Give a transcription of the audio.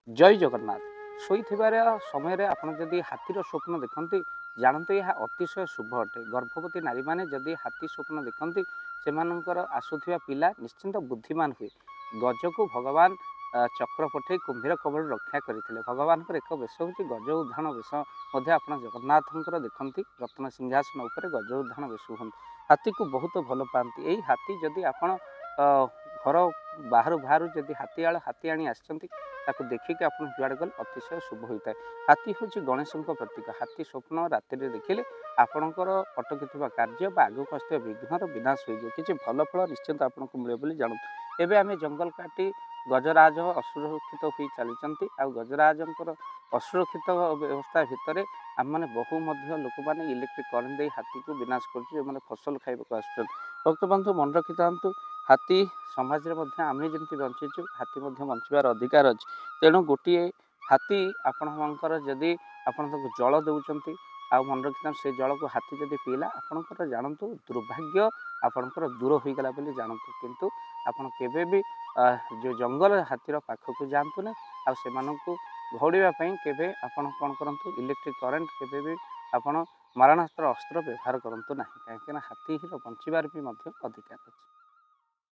जय जगन्नाथ शोइथिबार समय आपण जदि हाथीर स्वप्न देखती जानतु यह अतिशय शुभ अटे। गर्भवती नारी मैंने जदि हाथी स्वप्न देखती से आसुवा पिला निश्चिंत बुद्धिमान हुए। गज को भगवान चक्र पठे कुंभीर कबल रक्षा करते। भगवान एक बेश हूँ गज उद्धाण बेश आप जगन्नाथ देखती रत्न सिंहासन उपर गज उद्धाण बेश हूँ। हाथी को बहुत भल पाती। यही हाथी जदि आपण घर बाहर बाहर जदि हाथी आनी आसती देखिए आप जुआड़े गले अतिशय शुभ होता है। हाथी हूँ गणेश प्रतीक। हाथी स्वप्न राति देखिले आपणकर अटकी कार्य आगक आसुवा विघ्नर विनाश हो किसी भल फल निश्चिंत आपको मिले जानूँ। एवं आम जंगल काटी गजराज असुरक्षित हो चलती। आ गजराजर असुरक्षित व्यवस्था भितर आम मैंने बहु लोक मैंने इलेक्ट्रिक करेन्ट दे हाथी को विनाश कर फसल खाइबा आस भक्त बंधु मन रखी था। हाथी समाज में आम जमी बंचीचु हाथी बंचार अधिकार अच्छे। तेणु गोटे हाथी आपणकर जदि आप जल दौरान आ मन रखी था से जल को हाथी जदि पीला आपंकर जानतु दुर्भाग्य आपणकर दूर हो गला जानतु। किंतु आपण केबे भी जो जंगल हाथीर पाखक जातु ना घौड़ापी केबे आपण कौन करूँ इलेक्ट्रिक करेन्ट केबे भी आपण मारणास्त्र अस्त्र व्यवहार करूँ ना कहीं हाथी बंचार भी अधिकार अच्छे।